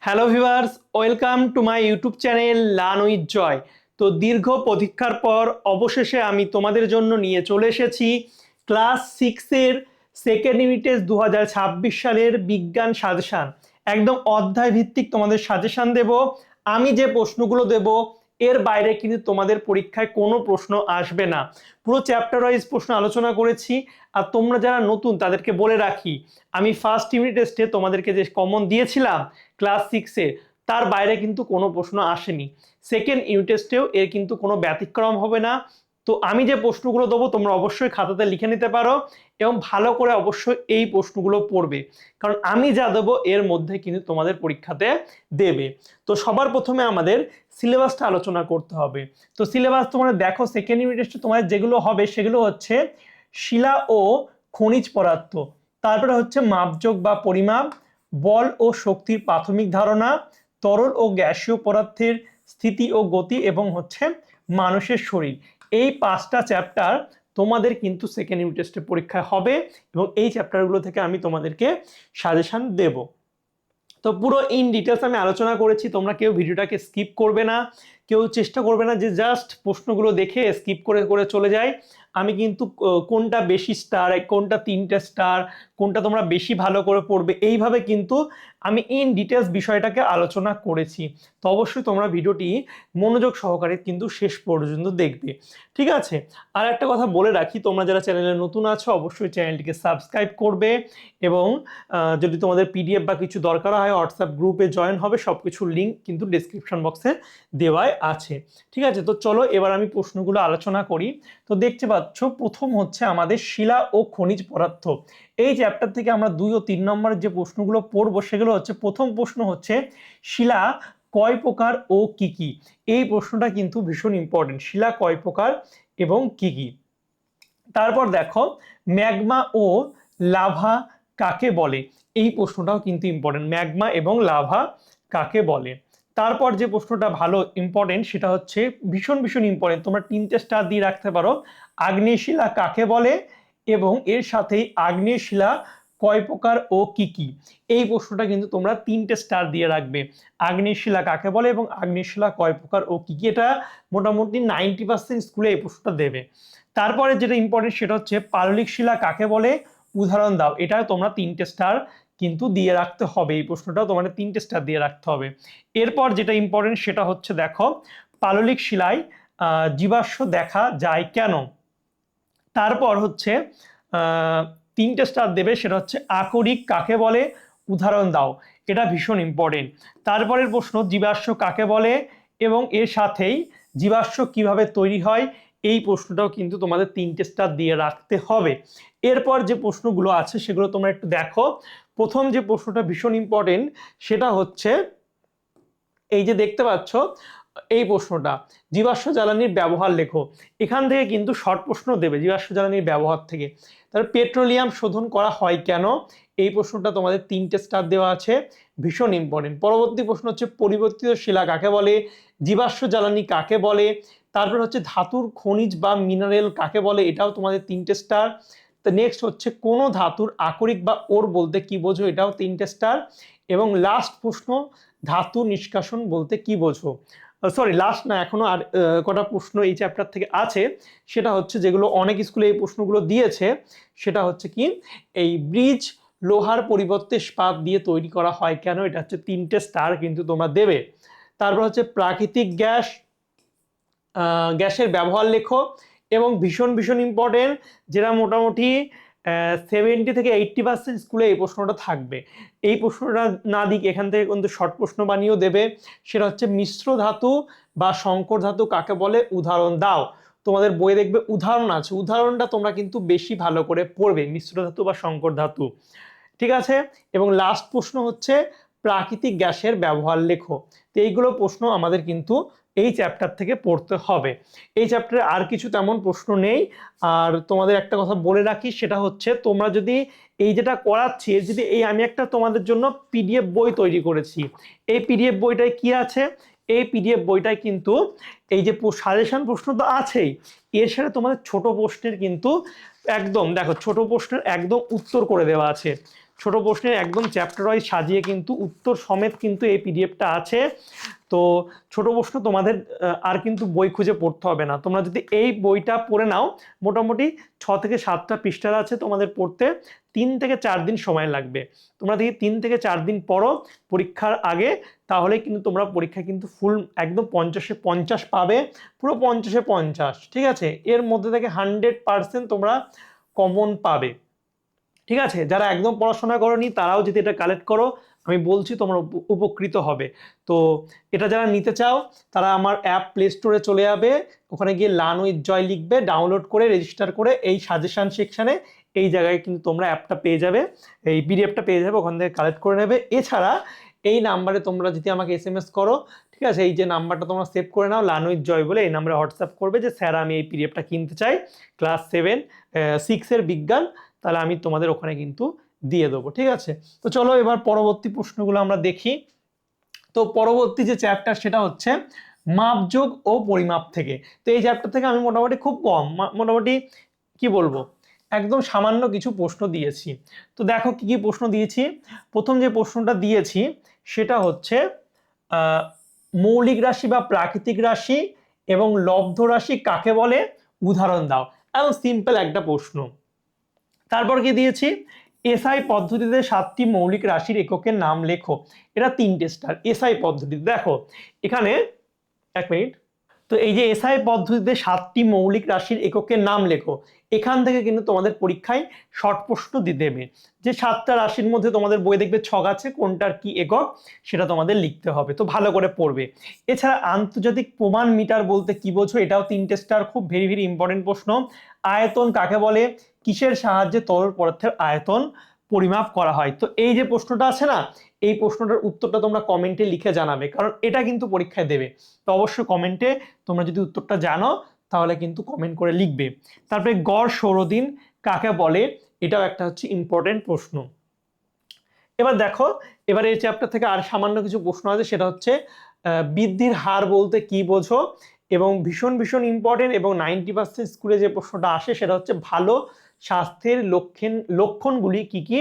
Hello viewers, welcome to my YouTube channel learn with Joy. তো দীর্ঘ প্রতীক্ষার পর অবশেষে আমি তোমাদের জন্য নিয়ে চলে এসেছি ক্লাস 6-এর সেকেন্ড ইউনিট টেস্ট 2026 সালের বিজ্ঞান সাজেশান। একদম অধ্যায় ভিত্তিক তোমাদের সাজেশান দেব। আমি যে প্রশ্নগুলো দেব এর বাইরে কিন্তু তোমাদের পরীক্ষায় কোনো প্রশ্ন আসবে না। পুরো চ্যাপ্টার ওয়াইজ প্রশ্ন আলোচনা করেছি। আর তোমরা যারা নতুন তাদেরকে বলে রাখি, আমি ফার্স্ট ইউনিট টেস্টে তোমাদেরকে যে কমন দিয়েছিলাম ক্লাস 6-এ, তার বাইরে কিন্তু কোনো প্রশ্ন আসেনি। সেকেন্ড ইউনিট টেস্টেও এর কিন্তু কোনো ব্যতিক্রম হবে না। তো আমি যে প্রশ্নগুলো দেবো তোমরা অবশ্যই খাতাতে লিখে নিতে পারো এবং ভালো করে অবশ্যই এই প্রশ্নগুলো পড়বে, কারণ আমি যা দেবো এর মধ্যে কিন্তু তোমাদের পরীক্ষাতে দেবে। তো সবার প্রথমে আমাদের সিলেবাসটা আলোচনা করতে হবে। তো সিলেবাস তোমরা দেখো, সেকেন্ড ইউনিট টেস্টে তোমাদের যেগুলো হবে সেগুলো হচ্ছে শিলা ও খনিজ পদার্থ, তারপরে হচ্ছে মাপযোগ বা পরিমাপ, বল ও শক্তির প্রাথমিক ধারণা, তরল ও গ্যাসীয় পদার্থের স্থিতি ও গতি, এবং হচ্ছে মানুষের শরীর। এই 5টা চ্যাপ্টার তোমাদের কিন্তু সেকেন্ড ইউনিট টেস্টের পরীক্ষায় হবে এবং এই চ্যাপ্টারগুলো থেকে আমি তোমাদেরকে সাজেশন দেব। তো পুরো ইন ডিটেলস আমি আলোচনা করেছি, তোমরা কেউ ভিডিওটাকে স্কিপ করবে না, কেউ চেষ্টা করবে না যে জাস্ট প্রশ্নগুলো দেখে স্কিপ করে করে চলে যায়। আমি কিন্তু কোনটা বেশি স্টার, কোনটা 3টে স্টার, কোনটা তোমরা বেশি ভালো করে পড়বে, এইভাবে কিন্তু আমি ইন ডিটেলস বিষয়টাকে আলোচনা করেছি। তো অবশ্যই তোমরা ভিডিওটি মনোযোগ সহকারে কিন্তু শেষ পর্যন্ত দেখবে, ঠিক আছে? আর একটা কথা বলে রাখি, তোমরা যারা চ্যানেলে নতুন আছো অবশ্যই চ্যানেলটিকে সাবস্ক্রাইব করবে এবং যদি তোমাদের পিডিএফ বা কিছু দরকার হয় হোয়াটসঅ্যাপ গ্রুপে জয়েন হবে, সবকিছুর লিঙ্ক কিন্তু ডেসক্রিপশন বক্সে দেওয়াই আছে, ঠিক আছে? তো চলো এবার আমি প্রশ্নগুলো আলোচনা করি। তো দেখতে পাচ্ছ প্রথম হচ্ছে আমাদের শিলা ও খনিজ পদার্থ। এই চ্যাপ্টার থেকে আমরা 2 ও 3 নম্বরের যে প্রশ্নগুলো পড়বো সেগুলো হচ্ছে, প্রথম প্রশ্ন হচ্ছে শিলা কয় প্রকার ও কি কি। এই প্রশ্নটা কিন্তু ভীষণ ইম্পর্টেন্ট, শিলা কয় প্রকার এবং কি কি। তারপর দেখো ম্যাগমা ও লাভা কাকে বলে, এই প্রশ্নটাও কিন্তু ইম্পর্টেন্ট, ম্যাগমা এবং লাভা কাকে বলে। তারপর যে প্রশ্নটা ভালো ইম্পর্টেন্ট সেটা হচ্ছে ভীষণ ভীষণ ইম্পর্টেন্ট, তোমরা 3টে স্টার দিয়ে রাখতে পারো, আগ্নেয় শিলা কাকে বলে এবং এর সাথেই আগ্নেয় শিলা কয় প্রকার ও কি কি। এই প্রশ্নটা কিন্তু তোমরা 3টে স্টার দিয়ে রাখবে, আগ্নেয় শিলা কাকে বলে এবং আগ্নেয় শিলা কয় প্রকার ও কি কি। এটা মোটামুটি 90% স্কুলে এই প্রশ্নটা দেবে। তারপরে যেটা ইম্পর্টেন্ট সেটা হচ্ছে পাললিক শিলা কাকে বলে, উদাহরণ দাও। এটা তোমরা 3টে স্টার কিন্তু দিয়ে রাখতে হবে, এই প্রশ্নটাও তোমাদের 3টে স্টার দিয়ে রাখতে হবে। এরপর যেটা ইম্পর্টেন্ট সেটা হচ্ছে দেখো পাললিক শিলায় জীবাশ্ম দেখা যায় কেন। তারপর হচ্ছে 3টে স্টার দেবে, সেটা হচ্ছে আকরিক কাকে বলে, উদাহরণ দাও। এটা ভীষণ ইম্পর্টেন্ট। তারপরের প্রশ্ন জীবাশ্ম কাকে বলে এবং এর সাথেই জীবাশ্ম কিভাবে তৈরি হয়, এই প্রশ্নটাও কিন্তু তোমাদের 3টে স্টার দিয়ে রাখতে হবে। এরপর যে প্রশ্নগুলো আছে সেগুলো তোমরা একটু দেখো। প্রথম যে প্রশ্নটা ভীষণ ইম্পর্টেন্ট সেটা হচ্ছে এই যে দেখতে পাচ্ছ এই প্রশ্নটা, জীবাশ্ম জ্বালানির ব্যবহার লেখো। এখান থেকে কিন্তু শর্ট প্রশ্ন দেবে জীবাশ্ম জ্বালানির ব্যবহার থেকে। তার পেট্রোলিয়াম শোধন করা হয় কেন, এই প্রশ্নটা তোমাদের 3টে স্টার দেওয়া আছে, ভীষণ ইম্পর্টেন্ট। পরবর্তী প্রশ্ন হচ্ছে পরিবর্তিত শিলা কাকে বলে, জীবাশ্ম জ্বালানি কাকে বলে। তারপর হচ্ছে ধাতুর খনিজ বা মিনারেল কাকে বলে, এটাও তোমাদের 3টে স্টার। তো নেক্সট হচ্ছে কোন ধাতুর আকরিক বা ওর বলতে কি বোঝো, এটাও 3টে স্টার। এবং লাস্ট প্রশ্ন ধাতু নিষ্কাশন বলতে কি বোঝো। সরি লাস্ট না, এখনো আর কটা প্রশ্ন এই চ্যাপ্টার থেকে আছে, সেটা হচ্ছে যেগুলো অনেক স্কুলে এই প্রশ্নগুলো দিয়েছে, সেটা হচ্ছে কি এই ব্রিজ লোহার পরিবর্তে ইস্পাত দিয়ে তৈরি করা হয় কেন, এটা হচ্ছে 3টে স্টার কিন্তু তোমরা দেবে। তারপর হচ্ছে প্রাকৃতিক গ্যাস, গ্যাসের ব্যবহার লেখো। এবং ভীষণ ভীষণ ইম্পর্টেন্ট, যেটা মোটামুটি 70 থেকে 80% স্কুলে এই প্রশ্নটা থাকবে, এই প্রশ্নটা না দিক এখান থেকে কিন্তু শর্ট প্রশ্ন বানিয়েও দেবে। সেটা হচ্ছে মিশ্র ধাতু বা সংকর ধাতু কাকে বলে, উদাহরণ দাও। তোমাদের বইয়ে দেখবে উদাহরণ আছে, উদাহরণটা তোমরা কিন্তু বেশি ভালো করে পড়বে, মিশ্র ধাতু বা সংকর ধাতু, ঠিক আছে? এবং লাস্ট প্রশ্ন হচ্ছে প্রাকৃতিক গ্যাসের ব্যবহার লেখো। তো এইগুলো প্রশ্ন আমাদের কিন্তু এই চ্যাপ্টার থেকে পড়তে হবে। এই চ্যাপ্টারে আর কিছু তেমন প্রশ্ন নেই। আর তোমাদের একটা কথা বলে রাখি, সেটা হচ্ছে তোমরা যদি এই যেটা করাচ্ছি, যদি এই আমি একটা তোমাদের জন্য পিডিএফ বই তৈরি করেছি, এই পিডিএফ বইটায় কি আছে, এই পিডিএফ বইটায় কিন্তু এই যে সাজেশন প্রশ্ন তো আছেই, এর সাথে তোমাদের ছোট প্রশ্নের কিন্তু একদম দেখো ছোট প্রশ্নের একদম উত্তর করে দেওয়া আছে। ছোট প্রশ্নের একদম চ্যাপ্টার ওয়াইজ সাজিয়ে কিন্তু উত্তর সমেত কিন্তু এই পিডিএফটা আছে। তো ছোট প্রশ্ন তোমাদের আর কিন্তু বই খুঁজে পড়তে হবে না, তোমরা যদি এই বইটা পড়ে নাও মোটামুটি 6 থেকে 7টা পৃষ্ঠার আছে, তোমাদের পড়তে 3 থেকে 4 দিন সময় লাগবে। তোমরা দেখি 3 থেকে 4 দিন পড়ো পরীক্ষার আগে, তাহলে কিন্তু তোমরা পরীক্ষা কিন্তু ফুল একদম 50-এ 50 পাবে, পুরো 50-এ 50, ঠিক আছে? এর মধ্যে থেকে 100% তোমরা কমন পাবে, ঠিক আছে? যারা একদম পড়াশোনা করোনি তারাও যদি এটা কালেক্ট করো, আমি বলছি তোমরা উপকৃত হবে। তো এটা যারা নিতে চাও তারা আমার অ্যাপ প্লে স্টোরে চলে যাবে, ওখানে গিয়ে লার্ন উইথ জয় লিখবে, ডাউনলোড করে রেজিস্টার করে এই সাজেশন সেকশনে এই জায়গায় কিন্তু তোমরা অ্যাপটা পেয়ে যাবে, এই পিডিএফটা পেয়ে যাবে, ওখান থেকে কালেক্ট করে নেবে। এছাড়া এই নাম্বারে তোমরা যদি আমাকে এসএমএস করো, ঠিক আছে, এই যে নাম্বারটা তোমরা সেভ করে নাও লার্ন উইথ জয় বলে, এই নাম্বারে হোয়াটসঅ্যাপ করবে যে স্যার আমি এই পিডিএফটা কিনতে চাই ক্লাস 6-এর বিজ্ঞান, তাহলে আমি তোমাদের ওখানে কিন্তু দিয়ে দেবো, ঠিক আছে? তো চলো এবার পরবর্তী প্রশ্নগুলো আমরা দেখি। তো পরবর্তী যে চ্যাপ্টার সেটা হচ্ছে মাপযোগ ও পরিমাপ থেকে। তো এই চ্যাপ্টার থেকে আমি মোটামুটি খুব কম, মোটামুটি কি বলবো, একদম সামান্য কিছু প্রশ্ন দিয়েছি। তো দেখো কি কি প্রশ্ন দিয়েছি। প্রথম যে প্রশ্নটা দিয়েছি সেটা হচ্ছে মৌলিক রাশি বা প্রাকৃতিক রাশি এবং লব্ধ রাশি কাকে বলে, উদাহরণ দাও। একদম সিম্পল একটা প্রশ্ন। তারপর কি দিয়েছি, এসআই পদ্ধতিতে 7টি মৌলিক রাশির এককের নাম লেখো। এটা 3টে স্টার এসআই পদ্ধতিতে। দেখো এখানে 1 মিনিট। তো এই যে এসআই পদ্ধতিতে 7টি মৌলিক রাশির এককের নাম লেখো, এখান থেকে কিন্তু তোমাদের পরীক্ষায় শর্ট প্রশ্ন দেবে, যে 7টা রাশির মধ্যে তোমাদের বই দেখবে ছক আছে, কোনটার কি একক সেটা তোমাদের লিখতে হবে। তো ভালো করে পড়বে। এছাড়া আন্তর্জাতিক প্রমাণ মিটার বলতে কি বোঝো, এটাও 3টে স্টার, খুব ভেরি ভেরি ইম্পর্টেন্ট প্রশ্ন। আয়তন কাকে বলে, কিসের সাহায্যে তরল পদার্থের আয়তন পরিমাপ করা হয়। তো এই যে প্রশ্নটা আছে না, এই প্রশ্নটার উত্তরটা তোমরা কমেন্টে লিখে জানাবে, কারণ এটা কিন্তু পরীক্ষায় দেবে। তো অবশ্যই কমেন্টে তোমরা যদি উত্তরটা জানো তাহলে কিন্তু কমেন্ট করে লিখবে। তারপরে গড় সৌরদিন কাকে বলে, এটাও একটা হচ্ছে ইম্পর্টেন্ট প্রশ্ন। এবার দেখো, এবার এই চ্যাপ্টার থেকে আর সামান্য কিছু প্রশ্ন আছে, সেটা হচ্ছে বৃদ্ধির হার বলতে কি বোঝো, এবং ভীষণ ভীষণ ইম্পর্টেন্ট এবং 90% স্কুলে যে প্রশ্নটা আসে সেটা হচ্ছে ভালো স্বাস্থ্যের লক্ষণগুলি কি কি,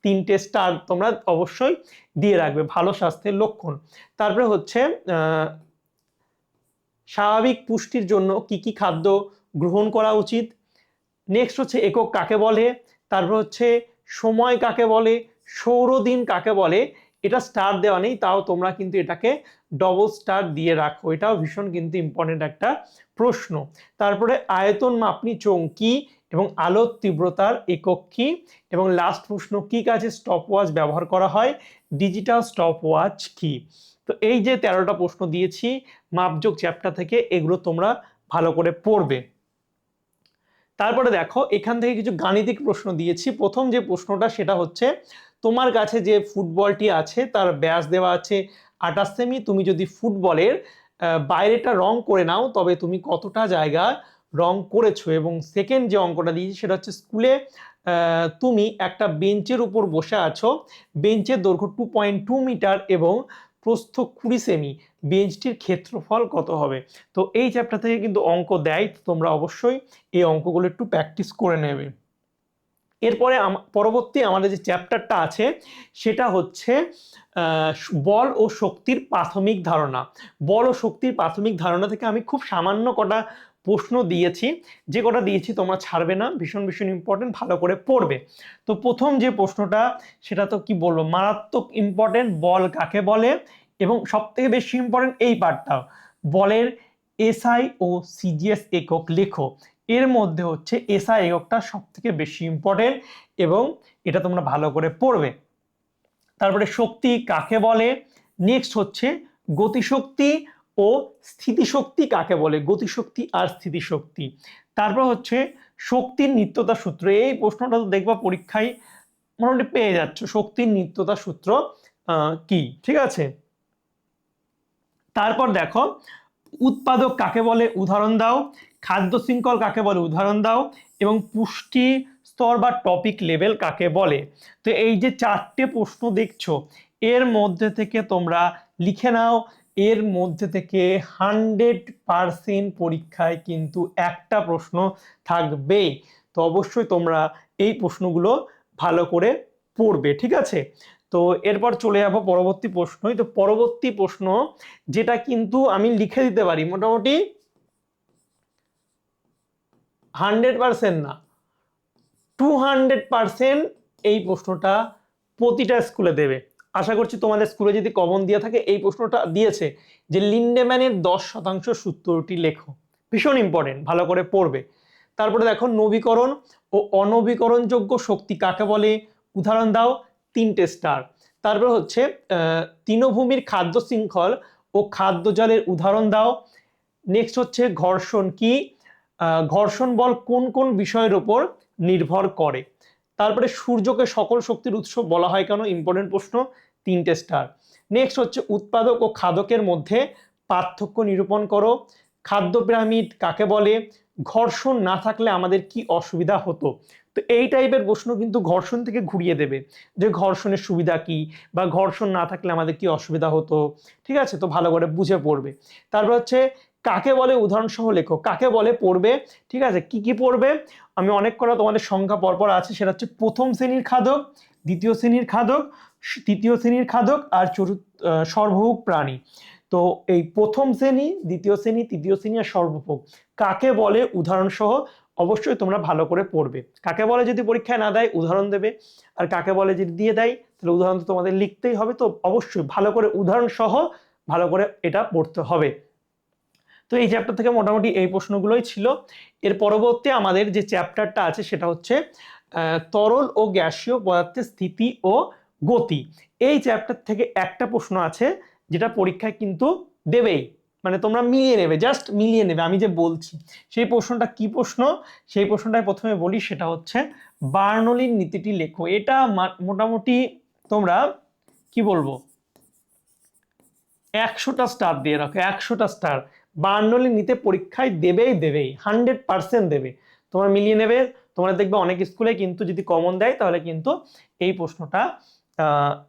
3টে স্টার তোমরা অবশ্যই দিয়ে রাখবে, ভালো স্বাস্থ্যের লক্ষণ। তারপরে হচ্ছে স্বাভাবিক পুষ্টির জন্য কি কি খাদ্য গ্রহণ করা উচিত। নেক্সট হচ্ছে একক কাকে বলে, তারপর হচ্ছে সময় কাকে বলে, সৌরদিন কাকে বলে। এটা স্টার দেওয়া নেই, তাও তোমরা কিন্তু এটাকে ডবল স্টার দিয়ে রাখো, এটাও ভীষণ কিন্তু ইম্পর্টেন্ট একটা প্রশ্ন। তারপরে আয়তন মাপনি চোঙ কি এবং আলোর তীব্রতার একক কি, এবং লাস্ট প্রশ্ন কি কাজে স্টপওয়াচ ব্যবহার করা হয়, ডিজিটাল স্টপওয়াচ কি। তো এই যে 13টা প্রশ্ন দিয়েছি মাপযোগ চ্যাপ্টার থেকে, এগুলো তোমরা ভালো করে পড়বে। তারপরে দেখো এখান থেকে কিছু গাণিতিক প্রশ্ন দিয়েছি। প্রথম যে প্রশ্নটা সেটা হচ্ছে, তোমার কাছে যে ফুটবলটি আছে তার ব্যাস দেওয়া আছে 28 সেমি, তুমি যদি ফুটবলের বাইরেটা রং করে নাও তবে তুমি কতটা জায়গা রং করেছো। এবং সেকেন্ড যে অঙ্কটা দিয়েছি সেটা হচ্ছে, স্কুলে তুমি একটা বেঞ্চের উপর বসে আছো, বেঞ্চের দৈর্ঘ্য 2.2 মিটার এবং প্রস্থ 20 সেমি, বেঞ্চটির ক্ষেত্রফল কত হবে। তো এই চ্যাপ্টার থেকে কিন্তু অঙ্ক দেয়, তোমরা অবশ্যই এই অঙ্কগুলো একটু প্র্যাকটিস করে নেবে। এরপরে পরবর্তী আমাদের যে চ্যাপ্টারটা আছে সেটা হচ্ছে বল ও শক্তির প্রাথমিক ধারণা। বল ও শক্তির প্রাথমিক ধারণা থেকে আমি খুব সামান্য কটা প্রশ্ন দিয়েছি, যে কটা দিয়েছি তোমরা ছাড়বে না, ভীষণ ভীষণ ইম্পর্টেন্ট, ভালো করে পড়বে। তো প্রথম যে প্রশ্নটা সেটা তো কি বলবো, মারাত্মক ইম্পর্টেন্ট, বল কাকে বলে, এবং সব থেকে বেশি ইম্পর্টেন্ট এই পার্টটা, বলের এসআই ও সিজিএস একক লেখো। এর মধ্যে হচ্ছে এসআই এককটা সব থেকে বেশি ইম্পর্টেন্ট এবং এটা তোমরা ভালো করে পড়বে। তারপরে শক্তি কাকে বলে, নেক্সট হচ্ছে গতিশক্তি ও স্থিতিশক্তি কাকে বলে, গতিশক্তি আর স্থিতিশক্তি। তারপর হচ্ছে শক্তির নিত্যতা সূত্র, এই প্রশ্নটা তো দেখবা পরীক্ষায় মোটামুটি পেয়ে যাচ্ছ, শক্তির নিত্যতা সূত্র কি, ঠিক আছে। তারপর দেখো উৎপাদক কাকে বলে উদাহরণ দাও, খাদ্য শৃঙ্খল কাকে বলে উদাহরণ দাও, এবং পুষ্টি স্তর বা টপিক লেভেল কাকে বলে। তো এই যে 4টে প্রশ্ন দেখছো এর মধ্যে থেকে তোমরা লিখে নাও, এর মধ্যে থেকে 100% পরীক্ষায় কিন্তু একটা প্রশ্ন থাকবে। তো অবশ্যই তোমরা এই প্রশ্নগুলো ভালো করে পড়বে, ঠিক আছে। তো এরপর চলে যাবো পরবর্তী প্রশ্নই। তো পরবর্তী প্রশ্ন যেটা কিন্তু আমি লিখে দিতে পারি মোটামুটি 100% না, 200% এই প্রশ্নটা প্রতিটা স্কুলে দেবে। আশা করছি তোমাদের স্কুলে যদি কমন দিয়ে থাকে, এই প্রশ্নটা দিয়েছে যে লিন্ডেম্যানের 10% সূত্রটি লেখো। ভীষণ ইম্পর্টেন্ট, ভালো করে পড়বে। তারপরে দেখো নবীকরণ ও অনবীকরণযোগ্য শক্তি কাকে বলে, উদাহরণ দাও, 3টে স্টার। তারপর হচ্ছে তৃণভূমির খাদ্য শৃঙ্খল ও খাদ্য জালের উদাহরণ দাও। নেক্সট হচ্ছে ঘর্ষণ কি, ঘর্ষণ বল কোন কোন বিষয়ের উপর নির্ভর করে। তারপরে সূর্যকে সকল শক্তির উৎস বলা হয় কেন, ইম্পর্টেন্ট প্রশ্ন, 3টে স্টার। নেক্সট হচ্ছে উৎপাদক ও খাদকের মধ্যে পার্থক্য নিরূপণ করো। খাদ্য পিরামিড কাকে বলে, ঘর্ষণ না থাকলে আমাদের কি অসুবিধা হতো। তো এই টাইপের প্রশ্ন কিন্তু ঘর্ষণ থেকে ঘুরিয়ে দেবে, যে ঘর্ষণের সুবিধা কি বা ঘর্ষণ না থাকলে আমাদের কি অসুবিধা হতো, ঠিক আছে। তো ভালো করে বুঝে পড়বে। তারপর হচ্ছে কাকে বলে উদাহরণ সহ লেখো, কাকে বলে পড়বে, ঠিক আছে। কি কি পড়বে, আমি অনেক করা তোমাদের সংখ্যা পরপর আছে, সেটা হচ্ছে প্রথম শ্রেণীর খাদক, দ্বিতীয় শ্রেণীর খাদক, তৃতীয় শ্রেণীর খাদক আর সর্বভোগ প্রাণী। তো এই প্রথম শ্রেণী, দ্বিতীয় শ্রেণী, তৃতীয় শ্রেণী আর সর্বভোগ কাকে বলে উদাহরণ সহ অবশ্যই তোমরা ভালো করে পড়বে। কাকে বলে যদি পরীক্ষায় না দেয় উদাহরণ দেবে, আর কাকে বলে যদি দিয়ে দেয় তাহলে উদাহরণ তো তোমাদের লিখতেই হবে। তো অবশ্যই ভালো করে উদাহরণ সহ ভালো করে এটা পড়তে হবে। তো এই চ্যাপ্টার থেকে মোটামুটি এই প্রশ্নগুলোই ছিল। এর পরবর্তী আমাদের যে চ্যাপ্টারটা আছে সেটা হচ্ছে তরল ও গ্যাসীয় পদার্থের স্থিতি ও গতি। এই চ্যাপ্টার থেকে একটা প্রশ্ন আছে যেটা পরীক্ষায় কিন্তু দেবেই, মানে তোমরা মিলিয়ে নেবে, জাস্ট মিলিয়ে নেবে আমি যে বলছি। সেই প্রশ্নটা কি প্রশ্ন, সেই প্রশ্নটাই প্রথমে বলি, সেটা হচ্ছে বার্নৌলির নীতিটি লেখো। এটা মোটামুটি তোমরা কি বলবো 100টা স্টার দিয়ে রাখো, 100টা স্টার। বার্নৌলি নিতে পরীক্ষায় দেবেই দেবেই, 100% দেবে। তোমরা মিলিয়ে নেবে, তোমরা দেখবে অনেক স্কুলে কিন্তু যদি কমন দেয় তাহলে কিন্তু এই প্রশ্নটা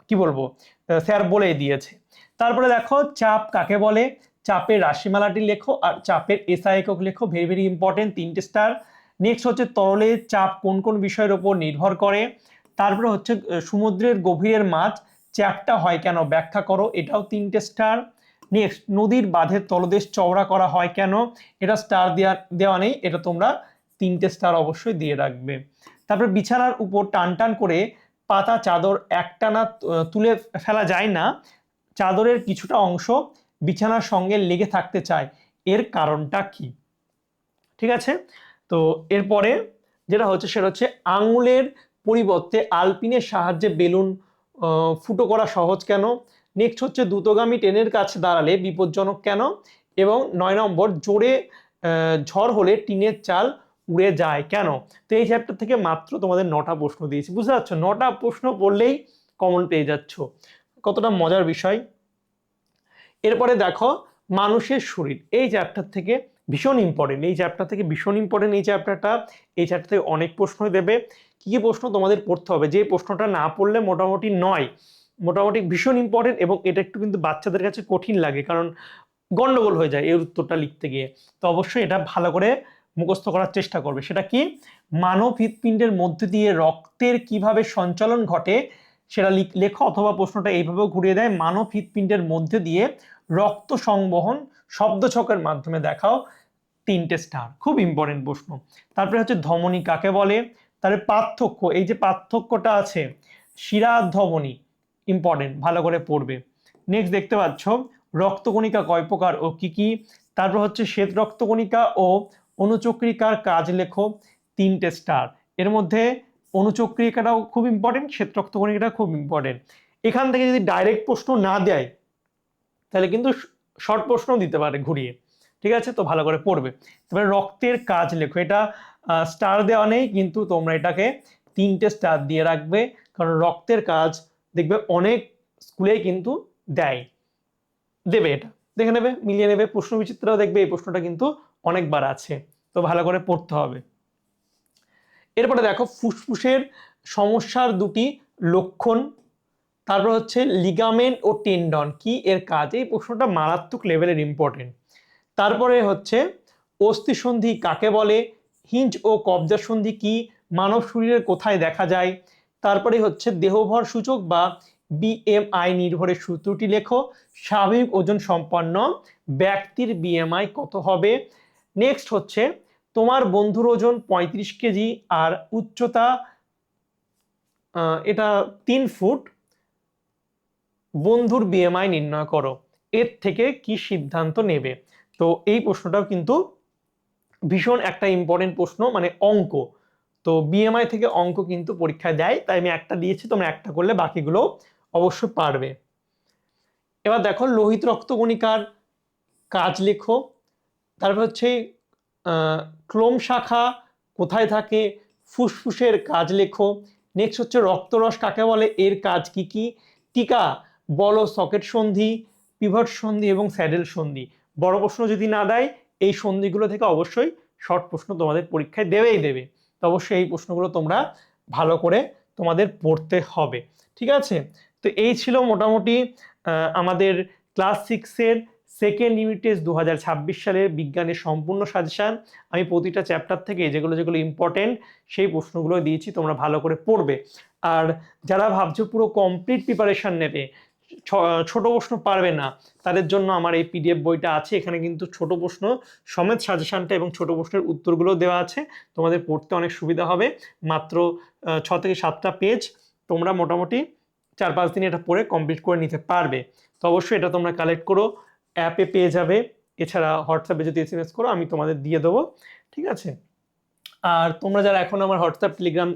কি বলবো স্যার বলেই দিয়েছে। তারপরে দেখো চাপ কাকে বলে, চাপের রাশিমালাটি লেখো আর চাপের এসআই একক লেখো, ভেরি ভেরি ইম্পর্টেন্ট, 3টে স্টার। নেক্সট হচ্ছে তরলের চাপ কোন কোন বিষয়ের উপর নির্ভর করে। তারপরে হচ্ছে সমুদ্রের গভীরের মাছ চ্যাপ্টা হয় কেন ব্যাখ্যা করো, এটাও 3টে স্টার। নেক্সট নদীর বাঁধের তলদেশ চওড়া করা হয় কেন, এটা স্টার দেওয়া নেই, এটা তোমরা 3টে স্টার অবশ্যই দিয়ে রাখবে। তারপর বিছানার উপর টান টান করে পাতা চাদর একটানা তুলে ফেলা যায় না, চাদরের কিছুটা অংশ বিছানার সঙ্গে লেগে থাকতে চায়, এর কারণটা কি, ঠিক আছে। তো এরপরে যেটা হচ্ছে সেটা হচ্ছে আঙুলের পরিবর্তে আলপিনের সাহায্যে বেলুন ফুটো করা সহজ কেন। নেক্সট হচ্ছে দ্রুতগামী ট্রেনের কাছে দাঁড়ালে বিপজ্জনক কেন, এবং 9 নম্বর জোরে ঝড় হলে টিনের চাল উড়ে যায় কেন। তো এই চ্যাপ্টার থেকে মাত্র তোমাদের 9টা প্রশ্ন দিয়েছি, বুঝতে পারছো, 9টা প্রশ্ন পড়লেই কমন পেয়ে যাচ্ছ, কতটা মজার বিষয়। এরপরে দেখো মানুষের শরীর, এই চ্যাপ্টার থেকে ভীষণ ইম্পর্টেন্ট, এই চ্যাপ্টার থেকে ভীষণ ইম্পর্টেন্ট এই চ্যাপ্টারটা। এই চ্যাপ্টার থেকে অনেক প্রশ্নই দেবে। কি কি প্রশ্ন তোমাদের পড়তে হবে, যে প্রশ্নটা না পড়লে মোটামুটি নয়, মোটামুটি ভীষণ ইম্পর্টেন্ট, এবং এটা একটু কিন্তু বাচ্চাদের কাছে কঠিন লাগে, কারণ গন্ডগোল হয়ে যায় এর উত্তরটা লিখতে গিয়ে। তো অবশ্যই এটা ভালো করে মুখস্থ করার চেষ্টা করবে। সেটা কি, মানব হৃৎপিণ্ডের মধ্যে দিয়ে রক্তের কিভাবে সঞ্চালন ঘটে সেটা লেখো, অথবা প্রশ্নটা এইভাবেও ঘুরিয়ে দেয়, মানব হৃৎপিণ্ডের মধ্যে দিয়ে রক্ত সংবহন শব্দ ছকের মাধ্যমে দেখাও, 3টে স্টার, খুব ইম্পর্টেন্ট প্রশ্ন। তারপরে হচ্ছে ধমনী কাকে বলে, তারপরে পার্থক্য, এই যে পার্থক্যটা আছে শিরা ধমনী, ইম্পর্টেন্ট, ভালো করে পড়বে। নেক্সট দেখতে পাচ্ছ রক্তকণিকা কয় প্রকার ও কি কি। তারপর হচ্ছে শ্বেত রক্তকণিকা ও অনুচক্রিকার কাজ লেখো, 3টে স্টার। এর মধ্যে অনুচক্রিকাটাও খুব ইম্পর্টেন্ট, শ্বেত রক্তকণিকাটাও খুব ইম্পর্টেন্ট। এখান থেকে যদি ডাইরেক্ট প্রশ্ন না দেয় তাহলে কিন্তু শর্ট প্রশ্ন দিতে পারে ঘুরিয়ে, ঠিক আছে। তো ভালো করে পড়বে। তারপরে রক্তের কাজ লেখো, এটা স্টার দেওয়া নেই, কিন্তু তোমরা এটাকে 3টে স্টার দিয়ে রাখবে, কারণ রক্তের কাজ দেখবে অনেক স্কুলেই কিন্তু দেবে, এটা দেখে নেবে, মিলিয়ে নেবে। প্রশ্ন বিচিত্রও দেখবে এই প্রশ্নটা কিন্তু অনেকবার আছে, তো ভালো করে পড়তে হবে। এরপরে দেখো ফুসফুসের সমস্যার দুটি লক্ষণ, তারপর হচ্ছে লিগামেন্ট ও টেন্ডন কি, এর কাজ, এই প্রশ্নটা মারাত্মক লেভেলের ইম্পর্টেন্ট। তারপরে হচ্ছে অস্থিসন্ধি কাকে বলে, হিঞ্জ ও কবজা সন্ধি কি, মানব শরীরের কোথায় দেখা যায়, তারপরে হচ্ছে দেহভর সূচক বা বিএমআই নির্ভরের সূত্রটি লেখো। স্বাভাবিক ওজন সম্পন্ন ব্যক্তির বিএমআই কত হবে? নেক্সট হচ্ছে তোমার বন্ধুর ওজন 35 কেজি আর উচ্চতা এটা 3 ফুট, বন্ধুর বিএমআই নির্ণয় করো, এর থেকে কি সিদ্ধান্ত নেবে? তো এই প্রশ্নটাও কিন্তু ভীষণ একটা ইম্পর্টেন্ট প্রশ্ন, মানে অঙ্ক। তো বিএমআই থেকে অঙ্ক কিন্তু পরীক্ষায় দেয়, তাই আমি একটা দিয়েছি, তোমরা একটা করলে বাকিগুলো অবশ্যই পারবে। এবার দেখো লোহিত রক্তকণিকার কাজ লেখো। তারপর হচ্ছে ক্লোম শাখা কোথায় থাকে? ফুসফুসের কাজ লেখো। নেক্সট হচ্ছে রক্তরস কাকে বলে, এর কাজ কি কি? টিকা বলো সকেট সন্ধি, পিভট সন্ধি এবং স্যাডেল সন্ধি। বড় প্রশ্ন যদি না দেয়, এই সন্ধিগুলো থেকে অবশ্যই শর্ট প্রশ্ন তোমাদের পরীক্ষায় দেবেই দেবে। তো অবশ্যই এই প্রশ্নগুলো তোমরা ভালো করে তোমাদের পড়তে হবে, ঠিক আছে? তো এই ছিল মোটামুটি আমাদের ক্লাস 6-এর সেকেন্ড ইউনিট টেস্ট 2026 সালের বিজ্ঞানের সম্পূর্ণ সাজেশন। আমি প্রতিটা চ্যাপ্টার থেকে যেগুলো যেগুলো ইম্পর্টেন্ট সেই প্রশ্নগুলো দিয়েছি, তোমরা ভালো করে পড়বে। আর যারা ভাবছো পুরো কমপ্লিট প্রিপারেশন নেবে, ছোট প্রশ্ন পারবে না, তাদের জন্য আমার এই পিডিএফ বইটা আছে। এখানে কিন্তু ছোট প্রশ্ন সমেত সাজেশনটা এবং ছোট প্রশ্নের উত্তরগুলো দেওয়া আছে, তোমাদের পড়তে অনেক সুবিধা হবে। মাত্র 6 থেকে 7টা পেজ, তোমরা মোটামুটি 4-5 দিনে এটা পড়ে কমপ্লিট করে নিতে পারবে। তো অবশ্যই এটা তোমরা কালেক্ট করো, অ্যাপে পেয়ে যাবে। এছাড়া হোয়াটসঅ্যাপে যদি এসএমএস করো আমি তোমাদের দিয়ে দেবো, ঠিক আছে? আর তোমরা যারা এখন আমার হোয়াটসঅ্যাপ টেলিগ্রাম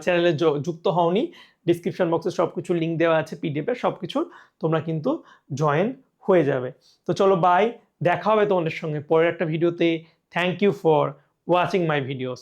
চ্যানেলে যুক্ত হওনি, ডিসক্রিপশন বক্সে সব কিছুর লিঙ্ক দেওয়া আছে, পিডিএফের সব কিছুর, তোমরা কিন্তু জয়েন হয়ে যাবে। তো চলো বাই, দেখা হবে তোমাদের সঙ্গে পরের একটা ভিডিওতে। Thank you for watching my videos.